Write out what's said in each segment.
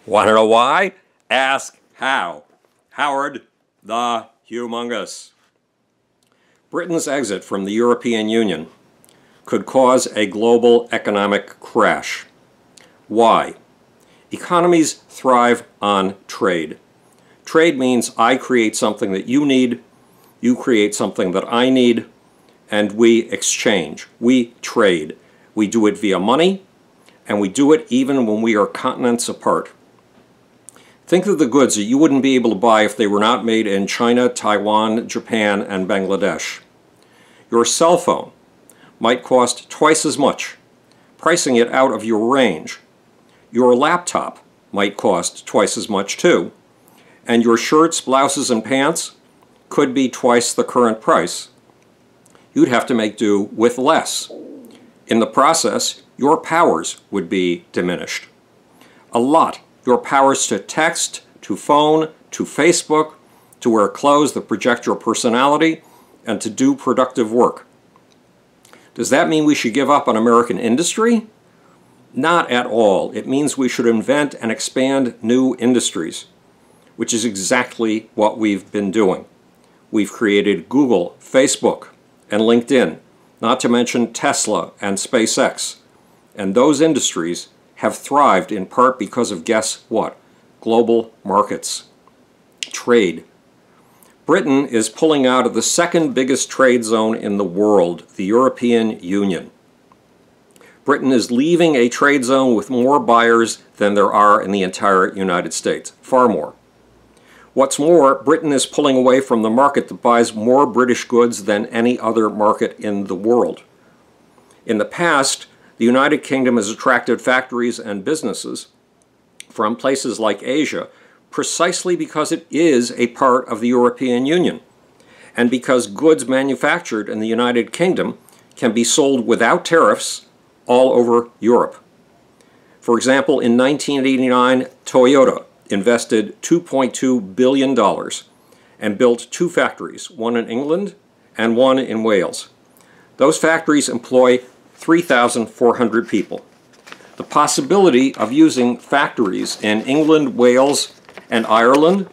Want to know why? Ask how. Howard the Humongous. Britain's exit from the European Union could cause a global economic crash. Why? Economies thrive on trade. Trade means I create something that you need, you create something that I need, and we exchange. We trade. We do it via money, and we do it even when we are continents apart. Think of the goods that you wouldn't be able to buy if they were not made in China, Taiwan, Japan, and Bangladesh. Your cell phone might cost twice as much, pricing it out of your range. Your laptop might cost twice as much too, and your shirts, blouses, and pants could be twice the current price. You'd have to make do with less. In the process, your powers would be diminished. A lot. Your powers to text, to phone, to Facebook, to wear clothes that project your personality, and to do productive work. Does that mean we should give up on American industry? Not at all. It means we should invent and expand new industries, which is exactly what we've been doing. We've created Google, Facebook, and LinkedIn, not to mention Tesla and SpaceX. And those industries have thrived in part because of, guess what? Global markets. Trade. Britain is pulling out of the second biggest trade zone in the world, the European Union. Britain is leaving a trade zone with more buyers than there are in the entire United States. Far more. What's more, Britain is pulling away from the market that buys more British goods than any other market in the world. In the past, the United Kingdom has attracted factories and businesses from places like Asia precisely because it is a part of the European Union and because goods manufactured in the United Kingdom can be sold without tariffs all over Europe. For example, in 1989, Toyota invested $2.2 billion and built two factories, one in England and one in Wales. Those factories employ 3,400 people. The possibility of using factories in England, Wales, and Ireland,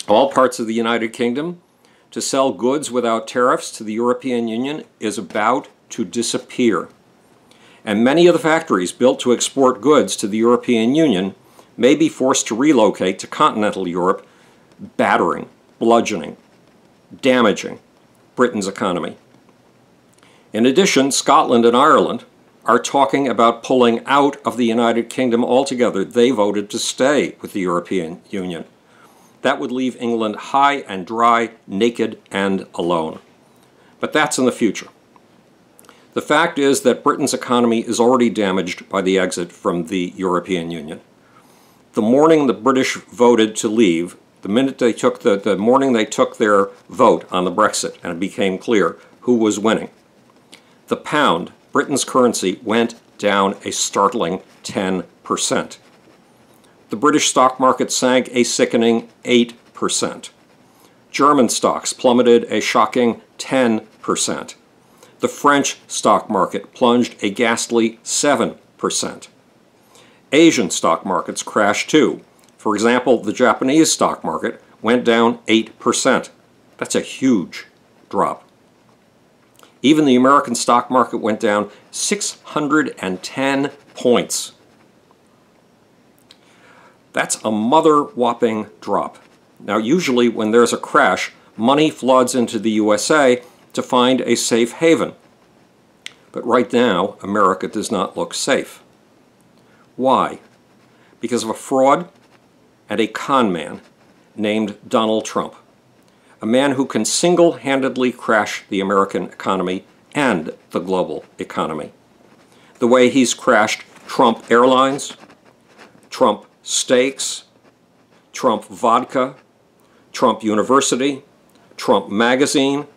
all parts of the United Kingdom, to sell goods without tariffs to the European Union is about to disappear. And many of the factories built to export goods to the European Union may be forced to relocate to continental Europe, battering, bludgeoning, damaging Britain's economy. In addition, Scotland and Ireland are talking about pulling out of the United Kingdom altogether. They voted to stay with the European Union. That would leave England high and dry, naked and alone. But that's in the future. The fact is that Britain's economy is already damaged by the exit from the European Union. The morning the British voted to leave, the morning they took their vote on the BREXIT and it became clear who was winning, the pound, Britain's currency, went down a startling 10%. The British stock market sank a sickening 8%. German stocks plummeted a shocking 10%. The French stock market plunged a ghastly 7%. Asian stock markets crashed too. For example, the Japanese stock market went down 8%. That's a huge drop. Even the American stock market went down 610 points. That's a mother-whopping drop. Now, usually when there's a crash, money floods into the USA to find a safe haven. But right now, America does not look safe. Why? Because of a fraud and a con man named Donald Trump. A man who can single-handedly crash the American economy and the global economy. The way he's crashed Trump Airlines, Trump Steaks, Trump Vodka, Trump University, Trump Magazine,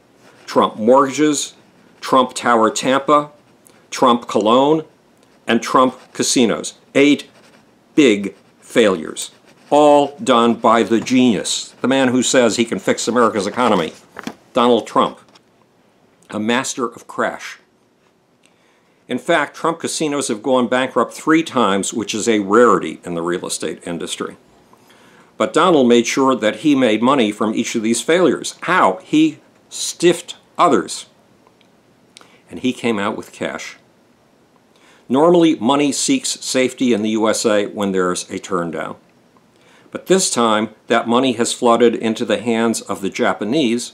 Trump Mortgages, Trump Tower Tampa, Trump Cologne, and Trump Casinos. 8 big failures, all done by the genius, the man who says he can fix America's economy, Donald Trump, a master of crash. In fact, Trump casinos have gone bankrupt 3 times, which is a rarity in the real estate industry. But Donald made sure that he made money from each of these failures. How? He stiffed others. And he came out with cash. Normally, money seeks safety in the USA when there's a turndown. But this time, that money has flooded into the hands of the Japanese,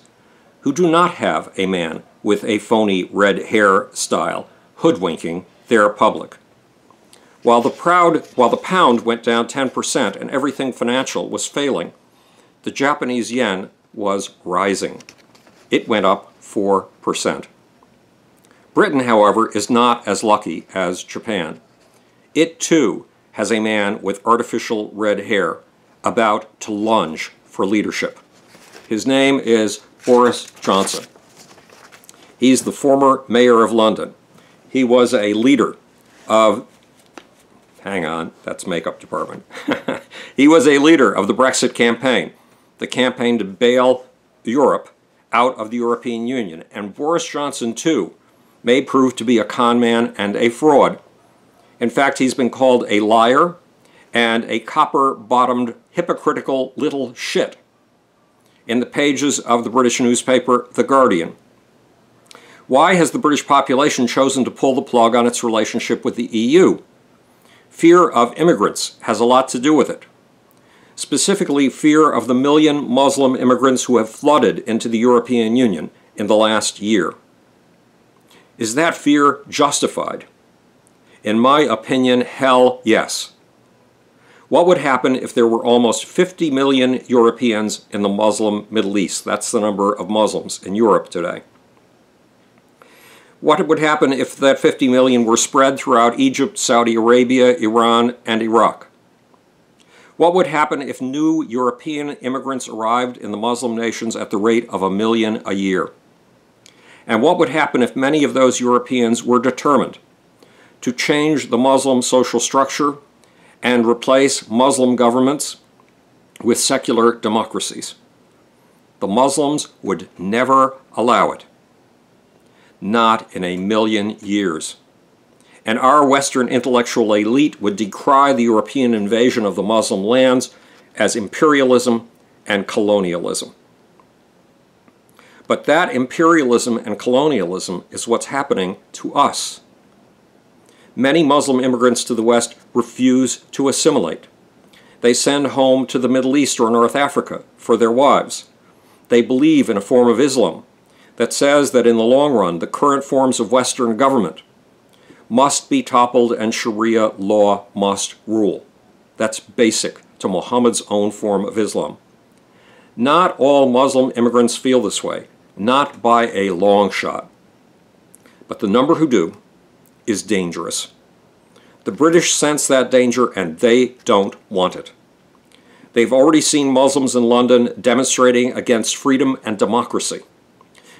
who do not have a man with a phony red hair style hoodwinking their public. While the pound went down 10% and everything financial was failing, the Japanese yen was rising. It went up 4%. Britain, however, is not as lucky as Japan. It, too, has a man with artificial red hair about to lunge for leadership. His name is Boris Johnson. He's the former mayor of London. He was a leader of, hang on, that's makeup department. He was a leader of the BREXIT campaign, the campaign to bail Europe out of the European Union. And Boris Johnson, too, may prove to be a con man and a fraud. In fact, he's been called a liar and a copper-bottomed, hypocritical little shit in the pages of the British newspaper The Guardian. Why has the British population chosen to pull the plug on its relationship with the EU? Fear of immigrants has a lot to do with it. Specifically, fear of the 1 million Muslim immigrants who have flooded into the European Union in the last year. Is that fear justified? In my opinion, hell yes. What would happen if there were almost 50 million Europeans in the Muslim Middle East? That's the number of Muslims in Europe today. What would happen if that 50 million were spread throughout Egypt, Saudi Arabia, Iran, and Iraq? What would happen if new European immigrants arrived in the Muslim nations at the rate of 1 million a year? And what would happen if many of those Europeans were determined to change the Muslim social structure and replace Muslim governments with secular democracies? The Muslims would never allow it. Not in 1 million years. And our Western intellectual elite would decry the European invasion of the Muslim lands as imperialism and colonialism. But that imperialism and colonialism is what's happening to us. Many Muslim immigrants to the West refuse to assimilate. They send home to the Middle East or North Africa for their wives. They believe in a form of Islam that says that in the long run, the current forms of Western government must be toppled and Sharia law must rule. That's basic to Muhammad's own form of Islam. Not all Muslim immigrants feel this way, not by a long shot. But the number who do is dangerous. The British sense that danger and they don't want it. They've already seen Muslims in London demonstrating against freedom and democracy.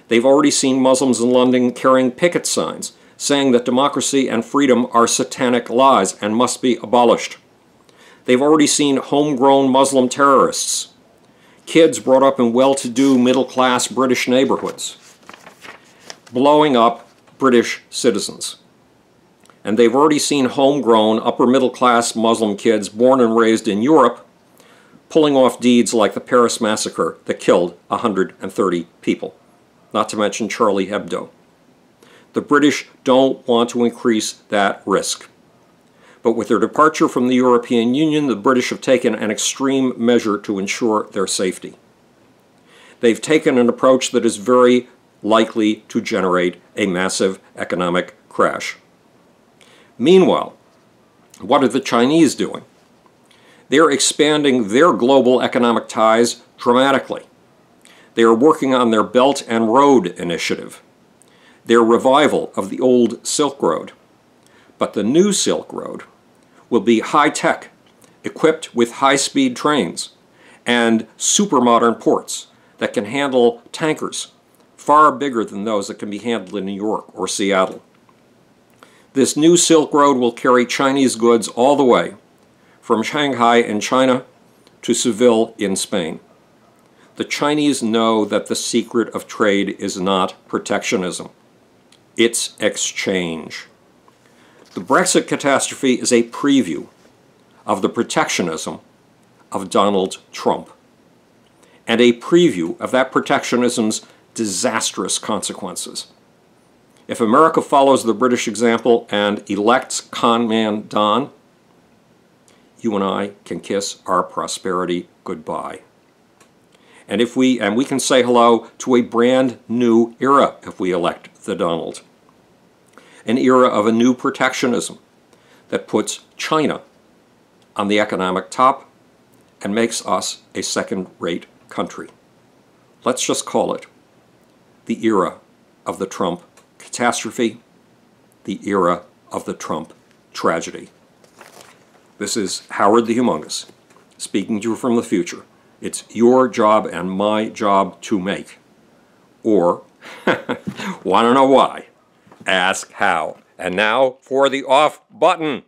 They've already seen Muslims in London carrying picket signs saying that democracy and freedom are satanic lies and must be abolished. They've already seen homegrown Muslim terrorists, kids brought up in well-to-do middle-class British neighborhoods, blowing up British citizens. And they've already seen homegrown upper-middle-class Muslim kids born and raised in Europe pulling off deeds like the Paris massacre that killed 130 people. Not to mention Charlie Hebdo. The British don't want to increase that risk. But with their departure from the European Union, the British have taken an extreme measure to ensure their safety. They've taken an approach that is very likely to generate a massive economic crash. Meanwhile, what are the Chinese doing? They're expanding their global economic ties dramatically. They are working on their Belt and Road Initiative, their revival of the old Silk Road. But the new Silk Road will be high-tech, equipped with high-speed trains and super-modern ports that can handle tankers far bigger than those that can be handled in New York or Seattle. This new Silk Road will carry Chinese goods all the way from Shanghai in China to Seville in Spain. The Chinese know that the secret of trade is not protectionism. It's exchange. The Brexit catastrophe is a preview of the protectionism of Donald Trump and a preview of that protectionism's disastrous consequences. If America follows the British example and elects con man Don, you and I can kiss our prosperity goodbye. And we can say hello to a brand new era if we elect the Donald. An era of a new protectionism that puts China on the economic top and makes us a second-rate country. Let's just call it the era of the Trump catastrophe, the era of the Trump tragedy. This is Howard the Humongous, speaking to you from the future. It's your job and my job to make. Or, want to know why? Ask how. And now for the off button.